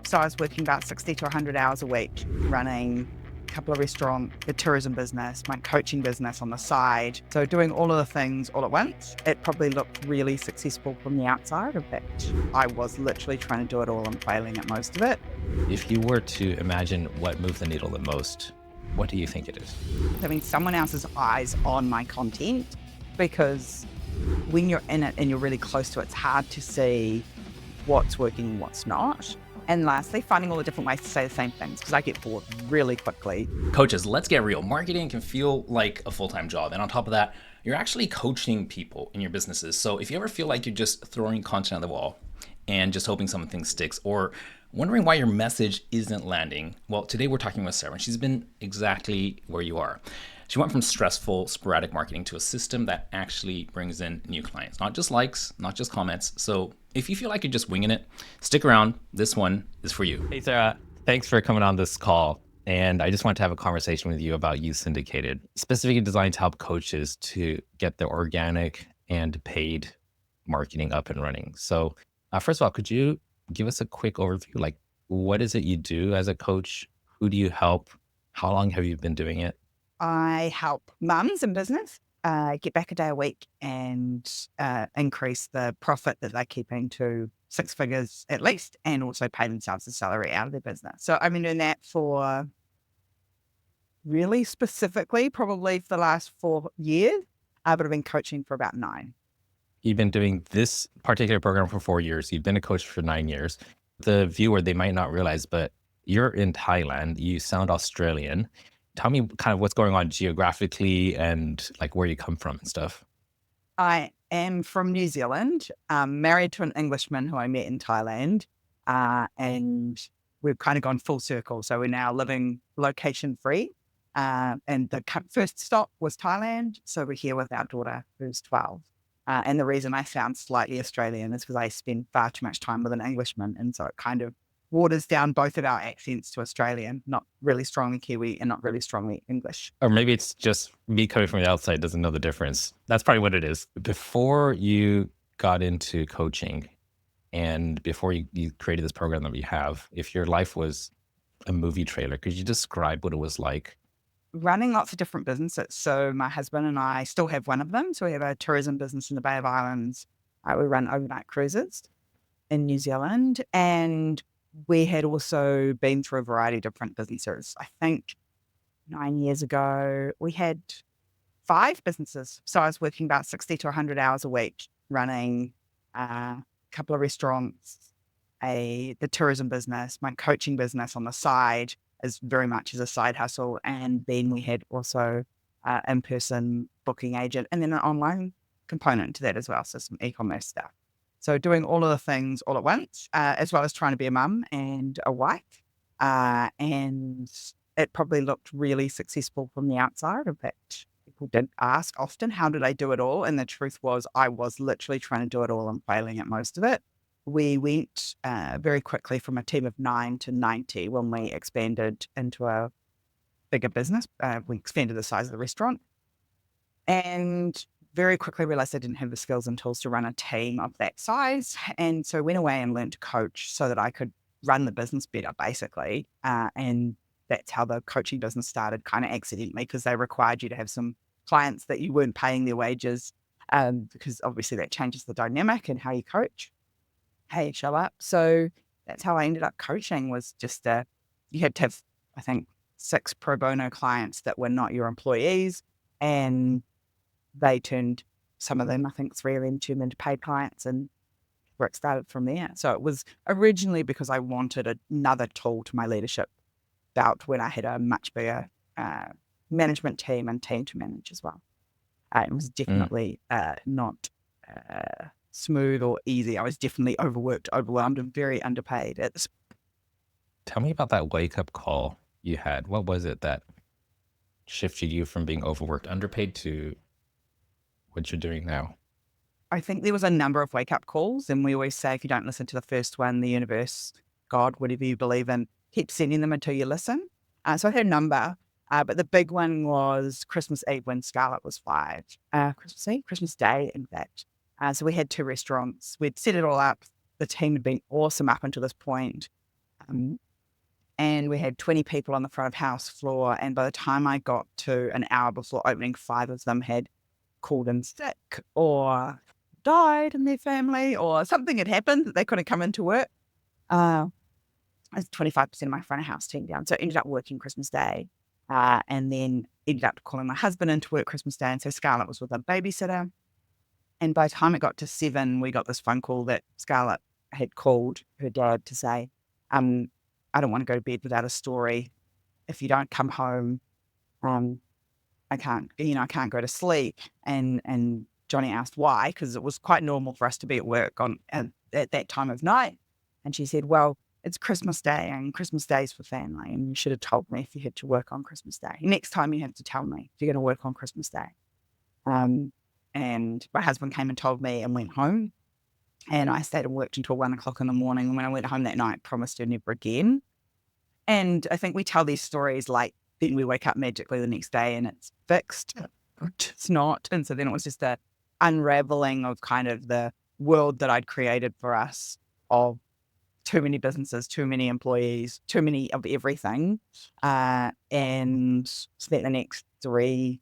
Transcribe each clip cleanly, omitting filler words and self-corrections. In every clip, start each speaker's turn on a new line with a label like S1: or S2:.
S1: So I was working about 60 to 100 hours a week, running a couple of restaurants, the tourism business, my coaching business on the side. So doing all of the things all at once, it probably looked really successful from the outside. In fact, I was literally trying to do it all and failing at most of it.
S2: If you were to imagine what moved the needle the most, what do you think it is?
S1: Having someone else's eyes on my content, because when you're in it and you're really close to it, it's hard to see what's working and what's not. And lastly, finding all the different ways to say the same things, because I get bored really quickly.
S3: Coaches, let's get real. Marketing can feel like a full-time job. And on top of that, you're actually coaching people in your businesses. So if you ever feel like you're just throwing content at the wall and just hoping something sticks, or wondering why your message isn't landing, well, today we're talking with Sarah, and she's been exactly where you are. She went from stressful, sporadic marketing to a system that actually brings in new clients, not just likes, not just comments. So if you feel like you're just winging it, stick around. This one is for you.
S2: Hey, Sarah, thanks for coming on this call. And I just wanted to have a conversation with you about Youth Syndicated, specifically designed to help coaches to get their organic and paid marketing up and running. So first of all, could you give us a quick overview? Like, what is it you do as a coach? Who do you help? How long have you been doing it?
S1: I help mums in business get back a day a week and increase the profit that they're keeping to 6 figures at least, and also pay themselves a salary out of their business. So I've been doing that for really specifically probably for the last 4 years, but I've been coaching for about 9.
S2: You've been doing this particular program for 4 years. You've been a coach for 9 years. The viewer, they might not realize, but you're in Thailand. You sound Australian. Tell me kind of what's going on geographically and like where you come from and stuff.
S1: I am from New Zealand, married to an Englishman who I met in Thailand, and we've kind of gone full circle. So we're now living location free. And the first stop was Thailand. So we're here with our daughter, who's 12. And the reason I sound slightly Australian is because I spend far too much time with an Englishman. And so it kind of waters down both of our accents to Australian, not really strongly Kiwi and not really strongly English.
S2: Or maybe it's just me coming from the outside doesn't know the difference. That's probably what it is. Before you got into coaching and before you created this program that we have, if your life was a movie trailer, could you describe what it was like?
S1: Running lots of different businesses. So my husband and I still have one of them. So we have a tourism business in the Bay of Islands. We run overnight cruises in New Zealand. And we had also been through a variety of different businesses. I think 9 years ago, we had 5 businesses. So I was working about 60 to 100 hours a week, running a couple of restaurants, the tourism business, my coaching business on the side as very much as a side hustle. And then we had also in-person booking agent and then an online component to that as well. So some e-commerce stuff. So doing all of the things all at once, as well as trying to be a mum and a wife. And it probably looked really successful from the outside. In fact, people did ask often, how did I do it all? And the truth was I was literally trying to do it all and failing at most of it. We went very quickly from a team of 9 to 90 when we expanded into a bigger business. We expanded the size of the restaurant. And very quickly realized I didn't have the skills and tools to run a team of that size. And so went away and learned to coach so that I could run the business better, basically. And that's how the coaching business started, kind of accidentally, because they required you to have some clients that you weren't paying their wages, because obviously that changes the dynamic and how you coach, how you show up. So that's how I ended up coaching, was just you had to have, I think, 6 pro bono clients that were not your employees. And they turned some of them, I think 3 of them, turned into paid clients, and work started from there. So it was originally because I wanted another tool to my leadership belt when I had a much bigger management team and team to manage as well. It was definitely not smooth or easy. I was definitely overworked, overwhelmed, and very underpaid.
S2: Tell me about that wake up call you had. What was it that shifted you from being overworked, underpaid to what you're doing now?
S1: I think there was a number of wake-up calls, and we always say if you don't listen to the first one, the universe, God, whatever you believe in, keep sending them until you listen. So I had a number, but the big one was Christmas Eve when Scarlett was 5. Christmas Day, in fact. So we had 2 restaurants. We'd set it all up. The team had been awesome up until this point. And we had 20 people on the front of house floor. And by the time I got to an hour before opening, 5 of them had called in sick or died in their family or something had happened that they couldn't come into work. That's 25% of my front of house team down. So I ended up working Christmas Day and then ended up calling my husband into work Christmas Day. And so Scarlett was with a babysitter. And by the time it got to 7, we got this phone call that Scarlett had called her dad to say, I don't want to go to bed without a story. If you don't come home, I can't go to sleep. And Johnny asked why, because it was quite normal for us to be at work at that time of night. And she said, well, it's Christmas Day and Christmas Day's for family. And you should have told me if you had to work on Christmas Day. Next time you have to tell me if you're going to work on Christmas Day. And my husband came and told me and went home. And I stayed and worked until 1 o'clock in the morning. And when I went home that night, promised her never again. And I think we tell these stories like then we wake up magically the next day and it's fixed. It's not. And so then it was just a unraveling of kind of the world that I'd created for us of too many businesses, too many employees, too many of everything. And spent the next 3-4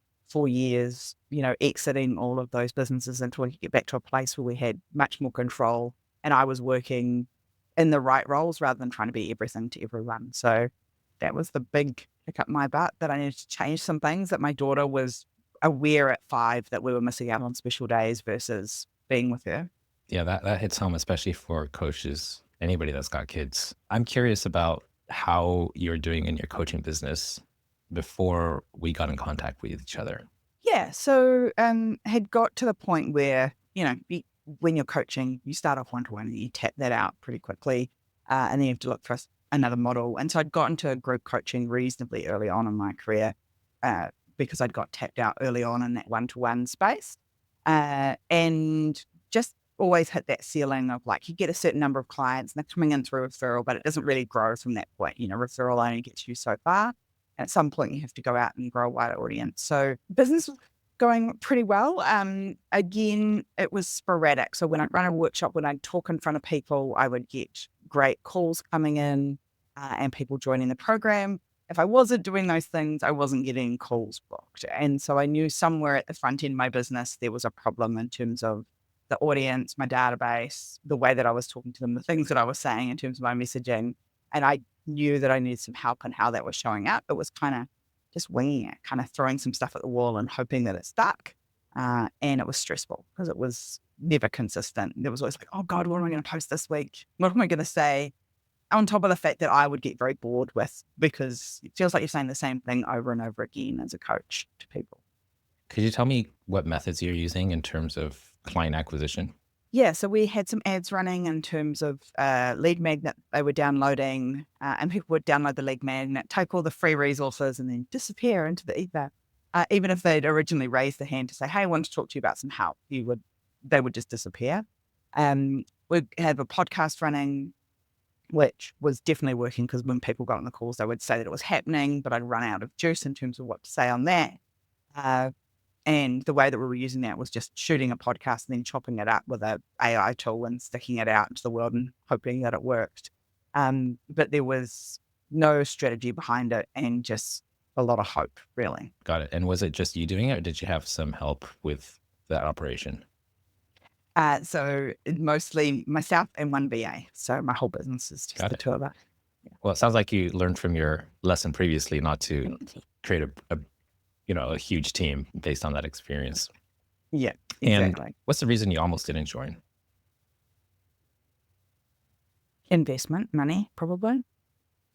S1: years, exiting all of those businesses until we could get back to a place where we had much more control. And I was working in the right roles rather than trying to be everything to everyone. So that was the big kick up my butt that I needed to change some things, that my daughter was aware at 5 that we were missing out on special days versus being with her.
S2: Yeah, that hits home, especially for coaches, anybody that's got kids. I'm curious about how you're doing in your coaching business before we got in contact with each other.
S1: Yeah. So had got to the point where, when you're coaching, you start off one-to-one and you tap that out pretty quickly. And then you have to look for another model. And so I'd got into group coaching reasonably early on in my career because I'd got tapped out early on in that one-to-one space. And just always hit that ceiling of like, you get a certain number of clients and they're coming in through referral, but it doesn't really grow from that point. Referral only gets you so far. And at some point you have to go out and grow a wider audience. So business was going pretty well. Again, it was sporadic. So when I'd run a workshop, when I'd talk in front of people, I would get great calls coming in and people joining the program. If I wasn't doing those things, I wasn't getting calls booked. And so I knew somewhere at the front end of my business, there was a problem in terms of the audience, my database, the way that I was talking to them, the things that I was saying in terms of my messaging. And I knew that I needed some help in how that was showing up. It was kind of just winging it, kind of throwing some stuff at the wall and hoping that it stuck. And it was stressful because it was never consistent. There was always like, oh God, what am I going to post this week? What am I going to say? On top of the fact that I would get very bored with, because it feels like you're saying the same thing over and over again as a coach to people.
S2: Could you tell me what methods you're using in terms of client acquisition?
S1: Yeah, so we had some ads running in terms of lead magnet they were downloading, and people would download the lead magnet, take all the free resources and then disappear into the ether. Even if they'd originally raised their hand to say, hey, I want to talk to you about some help, they would just disappear. We'd have a podcast running, which was definitely working because when people got on the calls, they would say that it was happening, but I'd run out of juice in terms of what to say on that. And the way that we were using that was just shooting a podcast and then chopping it up with an AI tool and sticking it out into the world and hoping that it worked. But there was no strategy behind it and just a lot of hope, really.
S2: Got it. And was it just you doing it, or did you have some help with that operation?
S1: So mostly myself and one VA. So my whole business is just the two of us. Yeah.
S2: Well, it sounds like you learned from your lesson previously not to create a huge team based on that experience.
S1: Yeah, exactly.
S2: And what's the reason you almost didn't join?
S1: Investment, money, probably,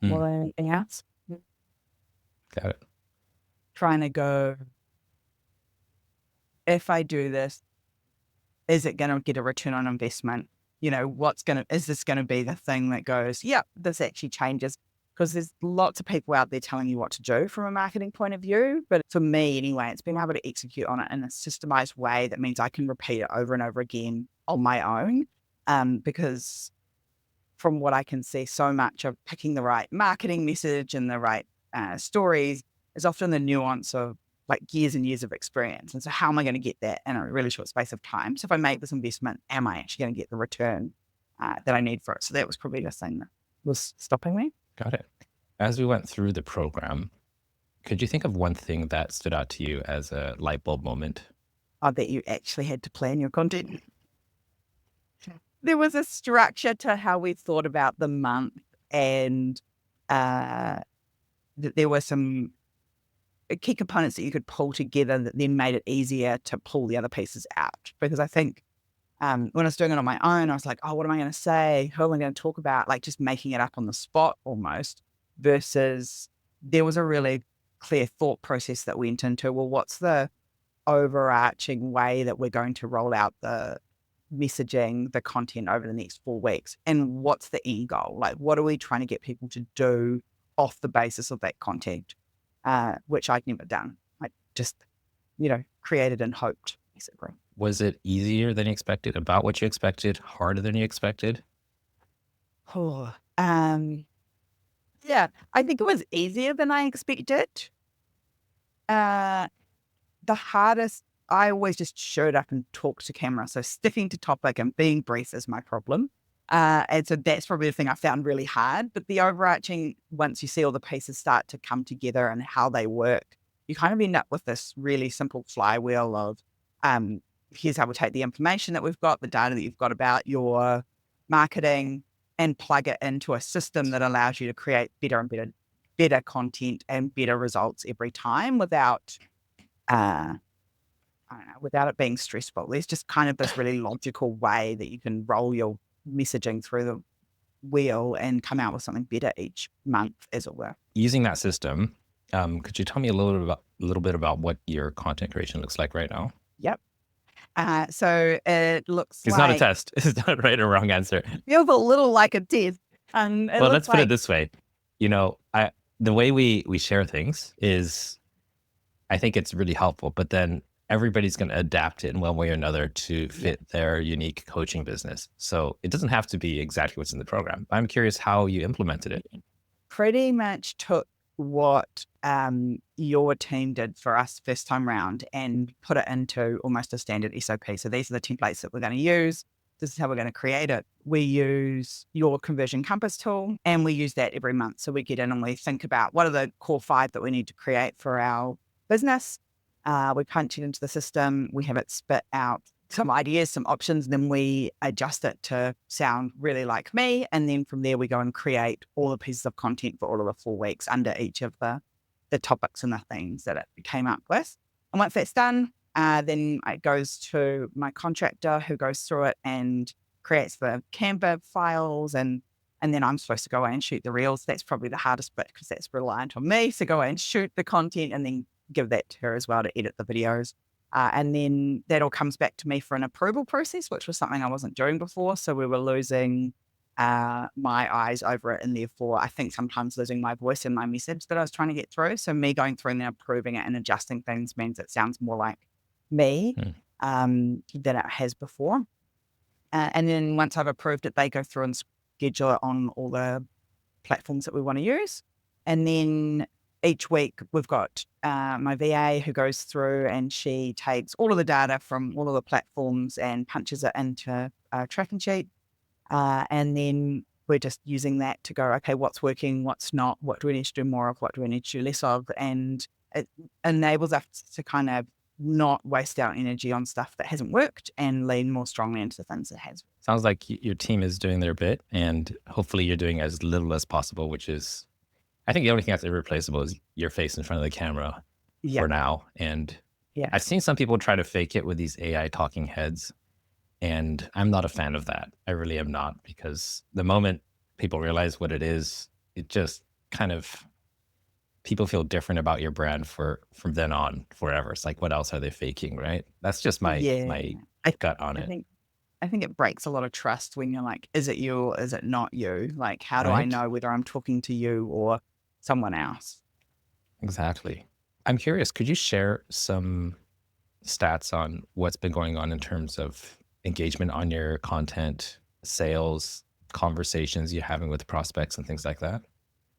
S1: more than anything else.
S2: Got it.
S1: Trying to go, if I do this, is it going to get a return on investment? Is this going to be the thing that goes, yep, this actually changes? Because there's lots of people out there telling you what to do from a marketing point of view. But for me, anyway, it's being able to execute on it in a systemized way that means I can repeat it over and over again on my own. Because from what I can see, so much of picking the right marketing message and the right stories is often the nuance of like years and years of experience. And so how am I going to get that in a really short space of time? So if I make this investment, am I actually going to get the return that I need for it? So that was probably the thing that was stopping me.
S2: Got it. As we went through the program, could you think of one thing that stood out to you as a light bulb moment?
S1: That you actually had to plan your content. There was a structure to how we thought about the month, and uh, there were some key components that you could pull together that then made it easier to pull the other pieces out. Because I think when I was doing it on my own, I was like, oh, what am I going to say? Who am I going to talk about? Like just making it up on the spot almost, versus there was a really clear thought process that went into, well, what's the overarching way that we're going to roll out the messaging, the content over the next 4 weeks? And what's the end goal? Like, what are we trying to get people to do off the basis of that content? Which I'd never done. I just, created and hoped, basically.
S2: Was it easier than you expected? About what you expected? Harder than you expected?
S1: Oh, yeah, I think it was easier than I expected. Uh, the hardest, I always just showed up and talked to camera. So sticking to topic and being brief is my problem. And so that's probably the thing I found really hard. But the overarching, once you see all the pieces start to come together and how they work, you kind of end up with this really simple flywheel of here's how we take the information that we've got, the data that you've got about your marketing, and plug it into a system that allows you to create better and better content and better results every time without I don't know, without it being stressful. There's just kind of this really logical way that you can roll your messaging through the wheel and come out with something better each month, as it were.
S2: Using that system, could you tell me a little bit about what your content creation looks like right now?
S1: Yep. So it looks
S2: It's
S1: like...
S2: not a test. It's not a right or wrong answer.
S1: Feels a little like a test.
S2: Well, let's put it this way. The way we share things is, I think it's really helpful, but then everybody's going to adapt it in one way or another to fit their unique coaching business. So it doesn't have to be exactly what's in the program. I'm curious how you implemented it.
S1: Pretty much took what your team did for us first time round and put it into almost a standard SOP. So these are the templates that we're going to use. This is how we're going to create it. We use your conversion compass tool, and we use that every month. So we get in and we think about what are the core 5 that we need to create for our business. We punch it into the system. We have it spit out some ideas, some options, and then we adjust it to sound really like me. And then from there, we go and create all the pieces of content for all of the 4 weeks under each of the topics and the themes that it came up with. And once that's done, then it goes to my contractor who goes through it and creates the Canva files, and then I'm supposed to go away and shoot the reels. That's probably the hardest bit because that's reliant on me to go away and shoot the content and then give that to her as well to edit the videos. And then that all comes back to me for an approval process, which was something I wasn't doing before. So we were losing my eyes over it, and therefore I think sometimes losing my voice and my message that I was trying to get through. So me going through and approving it and adjusting things means it sounds more like me than it has before. And then once I've approved it, they go through and schedule it on all the platforms that we want to use. And then each week we've got my VA who goes through and she takes all of the data from all of the platforms and punches it into a tracking sheet. And then we're just using that to go, okay, what's working, what's not, what do we need to do more of, what do we need to do less of? And it enables us to kind of not waste our energy on stuff that hasn't worked and lean more strongly into the things that has.
S2: Sounds like your team is doing their bit, and hopefully you're doing as little as possible, which is, I think the only thing that's irreplaceable is your face in front of the camera for now. And I've seen some people try to fake it with these AI talking heads, and I'm not a fan of that. I really am not, because the moment people realize what it is, it just kind of, people feel different about your brand from then on forever. It's like, what else are they faking, right? That's just my gut on it.
S1: I think it breaks a lot of trust when you're like, is it you or is it not you? Like, how do I know whether I'm talking to you or someone else?
S2: Exactly. I'm curious, could you share some stats on what's been going on in terms of engagement on your content, sales, conversations you're having with prospects and things like that?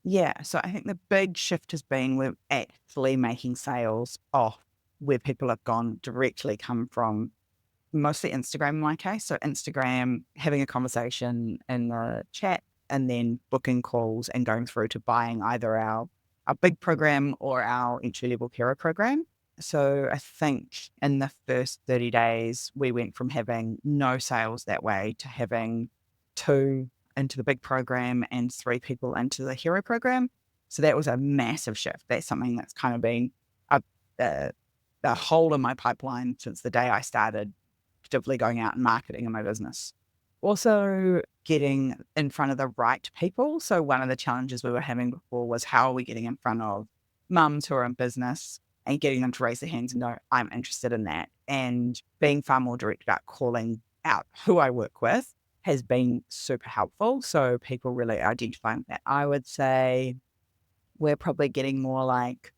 S1: Yeah. So I think the big shift has been we're actually making sales off where people have gone directly come from mostly Instagram in my case. So Instagram, having a conversation in the chat, and then booking calls and going through to buying either our big program or our entry-level hero program. So I think in the first 30 days, we went from having no sales that way to having 2 into the big program and 3 people into the hero program. So that was a massive shift. That's something that's kind of been a hole in my pipeline since the day I started actively going out and marketing in my business. Also getting in front of the right people. So one of the challenges we were having before was how are we getting in front of mums who are in business and getting them to raise their hands and go, I'm interested in that. And being far more direct about calling out who I work with has been super helpful. So people really identifying that. I would say we're probably getting more like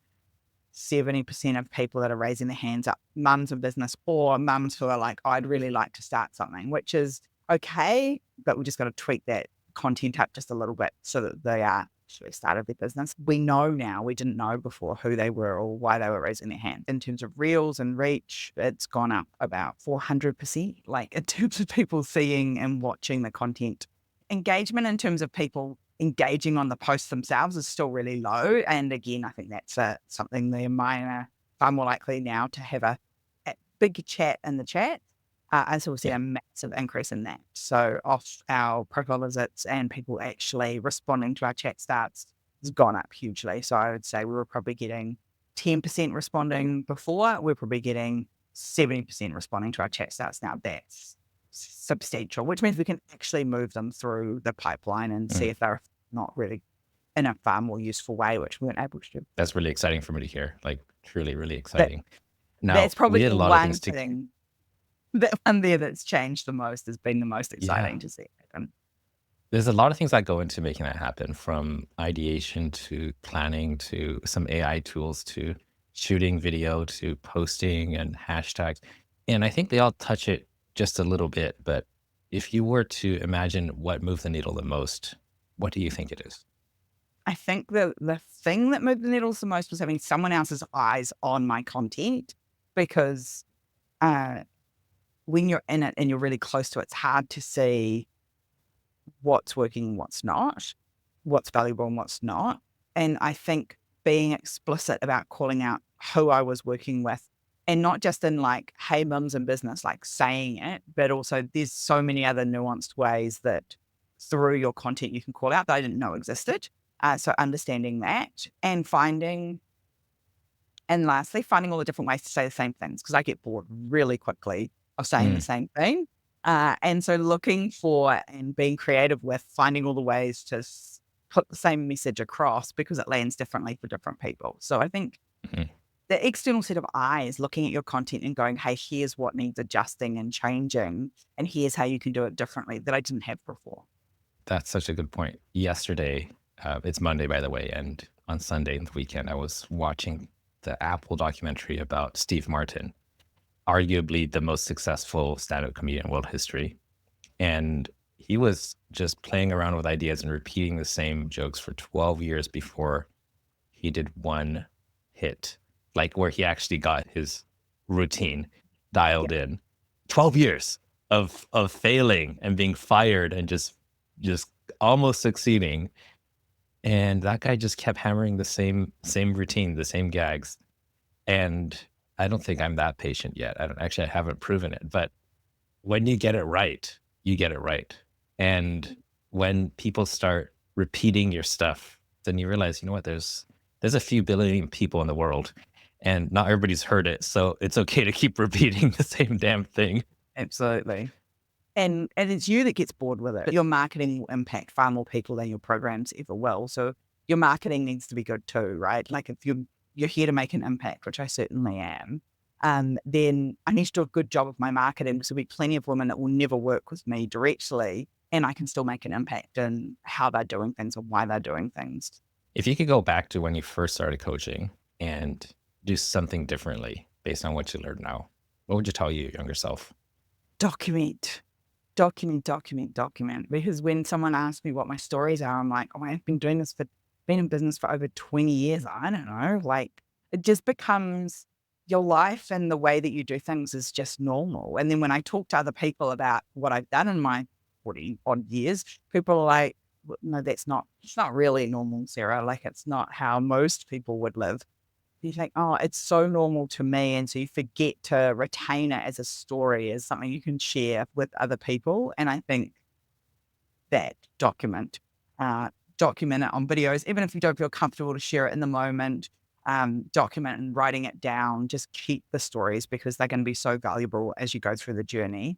S1: 70% of people that are raising their hands up, mums in business or mums who are like, oh, I'd really like to start something, which is okay, but we just got to tweak that content up just a little bit so that they are actually started their business. We know now, we didn't know before who they were or why they were raising their hand. In terms of reels and reach, it's gone up about 400%, like in terms of people seeing and watching the content. Engagement in terms of people engaging on the posts themselves is still really low. And again, I think that's something they're far more likely now to have a big chat in the chat. And so we'll see a massive increase in that. So off our profile visits and people actually responding to our chat starts has gone up hugely. So I would say we were probably getting 10% responding before. We're probably getting 70% responding to our chat starts now. That's substantial, which means we can actually move them through the pipeline and see if they're not really in a far more useful way, which we weren't able to do.
S2: That's really exciting for me to hear. Like truly, really exciting. Now
S1: That's probably
S2: we did a
S1: the
S2: lot of
S1: one
S2: things to.
S1: thing that one there that's changed the most, has been the most exciting
S2: Yeah.
S1: to see happen.
S2: There's a lot of things that go into making that happen, from ideation to planning to some AI tools to shooting video to posting and hashtags. And I think they all touch it just a little bit. But if you were to imagine what moved the needle the most, what do you think it is?
S1: I think the thing that moved the needles the most was having someone else's eyes on my content, because when you're in it and you're really close to it, it's hard to see what's working and what's not, what's valuable and what's not. And I think being explicit about calling out who I was working with, and not just in like, hey, mums in business, like saying it, but also there's so many other nuanced ways that through your content you can call out that I didn't know existed. So understanding that and lastly, finding all the different ways to say the same things, because I get bored really quickly of saying the
S2: Mm,
S1: same thing. And so looking for and being creative with finding all the ways to put the same message across, because it lands differently for different people. So I think
S2: mhm.
S1: the external set of eyes looking at your content and going, hey, here's what needs adjusting and changing, and here's how you can do it differently, that I didn't have before.
S2: That's such a good point. Yesterday, it's Monday, by the way, and on Sunday, the weekend, I was watching the Apple documentary about Steve Martin, arguably the most successful stand-up comedian in world history. And he was just playing around with ideas and repeating the same jokes for 12 years before he did one hit, like where he actually got his routine
S1: Yeah.
S2: dialed in. 12 years of failing and being fired and just almost succeeding. And that guy just kept hammering the same routine, the same gags. And I don't think I'm that patient yet. I haven't proven it, but when you get it right, you get it right. And when people start repeating your stuff, then you realize, you know what, there's a few billion people in the world and not everybody's heard it. So it's okay to keep repeating the same damn thing.
S1: Absolutely. And it's you that gets bored with it. Your marketing will impact far more people than your programs ever will. So your marketing needs to be good too, right? Like if you're here to make an impact, which I certainly am, then I need to do a good job of my marketing, because there'll be plenty of women that will never work with me directly, and I can still make an impact in how they're doing things or why they're doing things.
S2: If you could go back to when you first started coaching and do something differently based on what you learned now, what would you tell your younger self?
S1: Document. Document. Because when someone asks me what my stories are, I'm like, oh, I've been in business for over 20 years. I don't know. Like, it just becomes your life, and the way that you do things is just normal. And then when I talk to other people about what I've done in my 40 odd years, people are like, no, it's not really normal, Sarah. Like, it's not how most people would live. You think, oh, it's so normal to me. And so you forget to retain it as a story, as something you can share with other people. And I think that document it on videos, even if you don't feel comfortable to share it in the moment, document and writing it down, just keep the stories because they're going to be so valuable as you go through the journey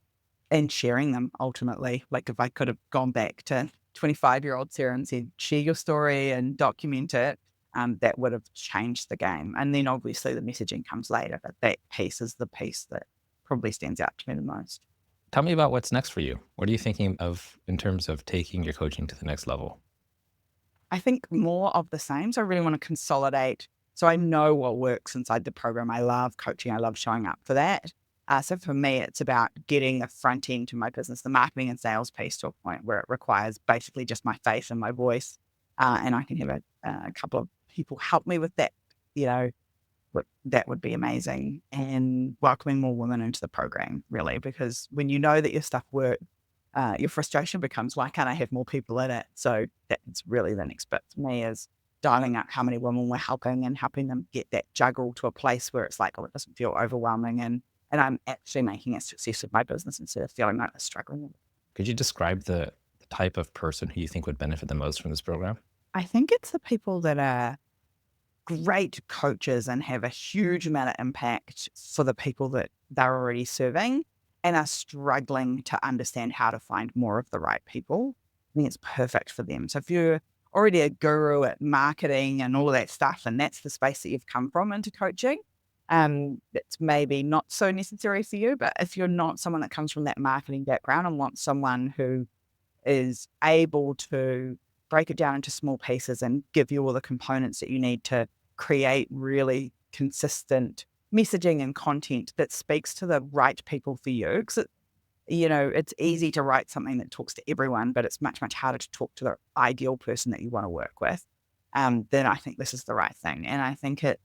S1: and sharing them ultimately. Like if I could have gone back to 25-year-old Sarah and said, share your story and document it, that would have changed the game. And then obviously the messaging comes later, but that piece is the piece that probably stands out to me the most.
S2: Tell me about what's next for you. What are you thinking of in terms of taking your coaching to the next level?
S1: I think more of the same. So I really want to consolidate. So I know what works inside the program. I love coaching. I love showing up for that. So for me, it's about getting the front end to my business, the marketing and sales piece to a point where it requires basically just my face and my voice. And I can have a couple of people help me with that. You know, that would be amazing. And welcoming more women into the program, really, because when you know that your stuff works, your frustration becomes, why can't I have more people in it? So that's really the next bit for me is dialing up how many women we're helping and helping them get that juggle to a place where it's like, oh, it doesn't feel overwhelming. And I'm actually making a success of my business instead of feeling like I'm struggling.
S2: Could you describe the type of person who you think would benefit the most from this program?
S1: I think it's the people that are great coaches and have a huge amount of impact for the people that they're already serving and are struggling to understand how to find more of the right people. I think it's perfect for them. So if you're already a guru at marketing and all of that stuff, and that's the space that you've come from into coaching, that's maybe not so necessary for you. But if you're not someone that comes from that marketing background and wants someone who is able to break it down into small pieces and give you all the components that you need to create really consistent messaging and content that speaks to the right people for you. Because, it's easy to write something that talks to everyone, but it's much, much harder to talk to the ideal person that you want to work with. Then I think this is the right thing. And I think it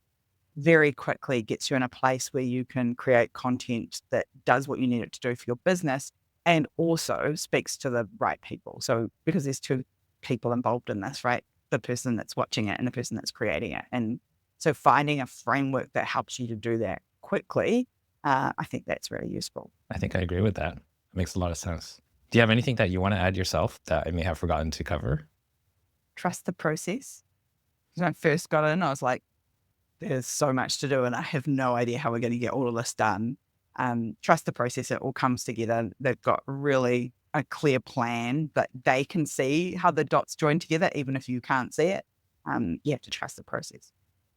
S1: very quickly gets you in a place where you can create content that does what you need it to do for your business and also speaks to the right people. So because there's two people involved in this, right? The person that's watching it and the person that's creating it. And so finding a framework that helps you to do that quickly, I think that's really useful.
S2: I think I agree with that. It makes a lot of sense. Do you have anything that you want to add yourself that I may have forgotten to cover?
S1: Trust the process. When I first got in, I was like, there's so much to do and I have no idea how we're going to get all of this done. Trust the process. It all comes together. They've got really a clear plan, but they can see how the dots join together, even if you can't see it. You have to trust the process.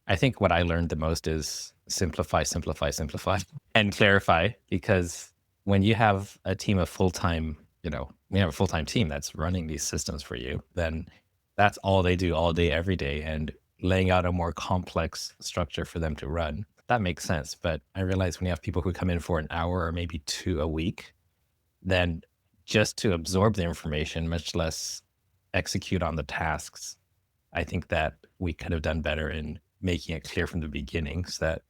S2: I think what I learned the most is simplify, simplify, simplify, and clarify. Because when you have a team of full-time, we have a full-time team that's running these systems for you, then that's all they do all day, every day. And laying out a more complex structure for them to run, that makes sense. But I realize when you have people who come in for an hour or maybe 2 a week, then just to absorb the information, much less execute on the tasks, I think that we could have done better in making it clear from the beginning so that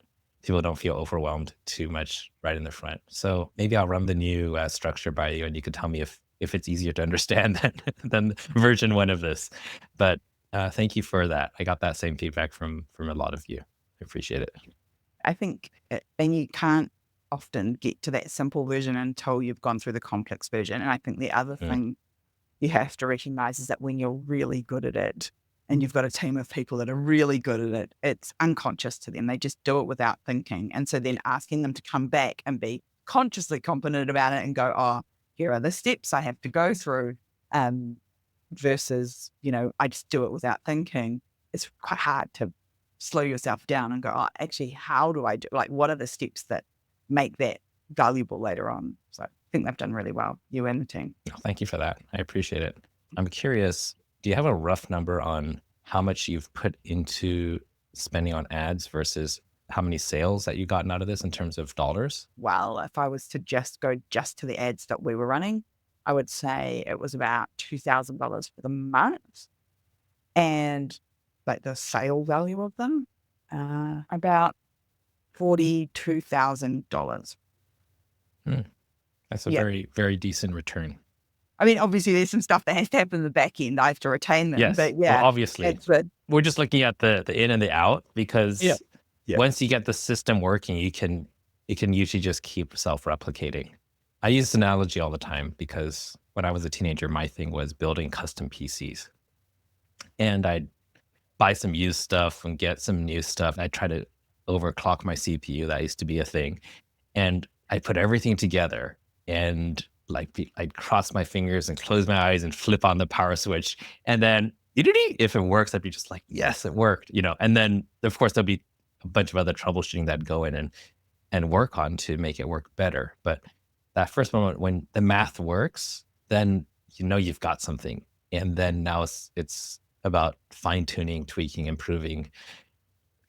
S2: people don't feel overwhelmed too much right in the front. So maybe I'll run the new structure by you and you can tell me if it's easier to understand than version 1 of this. But thank you for that. I got that same feedback from a lot of you. I appreciate it.
S1: I think, and you can't often get to that simple version until you've gone through the complex version. And I think the other thing you have to recognize is that when you're really good at it and you've got a team of people that are really good at it, it's unconscious to them. They just do it without thinking. And so then asking them to come back and be consciously competent about it and go, oh, here are the steps I have to go through, versus, I just do it without thinking. It's quite hard to slow yourself down and go, oh, actually, how do I do, what are the steps that make that valuable later on? So I think they've done really well, you and the team.
S2: Thank you for that. I appreciate it. I'm curious, do you have a rough number on how much you've put into spending on ads versus how many sales that you've gotten out of this in terms of dollars?
S1: Well, if I was to just go to the ads that we were running, I would say it was about $2,000 for the month. And the sale value of them, about $42,000.
S2: That's a very, very decent return.
S1: I mean, obviously there's some stuff that has to happen in the back end. I have to retain them,
S2: Yes.
S1: but
S2: Well,
S1: yeah,
S2: obviously,
S1: it's good.
S2: we're just looking at the in and the out because
S3: Yeah.
S2: once you get the system working, it can usually just keep self-replicating. I use this analogy all the time because when I was a teenager, my thing was building custom PCs. And I'd buy some used stuff and get some new stuff. I'd try to overclock my CPU. That used to be a thing. And I put everything together and I'd cross my fingers and close my eyes and flip on the power switch. And then if it works, I'd be just like, yes, it worked, And then of course there'll be a bunch of other troubleshooting that go in and work on to make it work better. But that first moment when the math works, then you've got something. And then now it's about fine tuning, tweaking, improving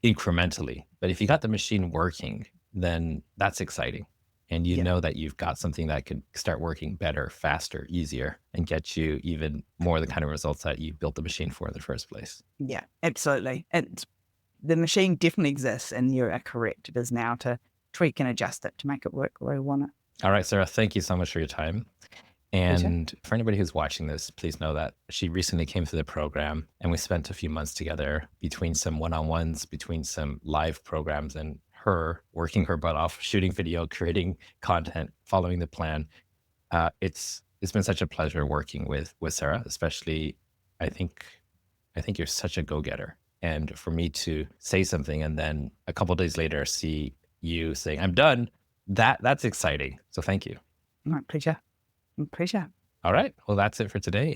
S2: incrementally. But if you got the machine working, then that's exciting. And you
S1: Yeah.
S2: know that you've got something that could start working better, faster, easier, and get you even more the kind of results that you built the machine for in the first place.
S1: Yeah, absolutely. And the machine definitely exists, and you are correct. It is now to tweak and adjust it to make it work the way we want it.
S2: All right, Sarah, thank you so much for your time.
S1: Pleasure.
S2: And for anybody who's watching this, please know that she recently came through the program and we spent a few months together between some one-on-ones, between some live programs, and her working her butt off, shooting video, creating content, following the plan. It's been such a pleasure working with Sarah, especially I think you're such a go-getter. And for me to say something and then a couple of days later see you saying, I'm done, that's exciting. So thank you.
S1: My pleasure. My pleasure.
S2: All right. Well, that's it for today.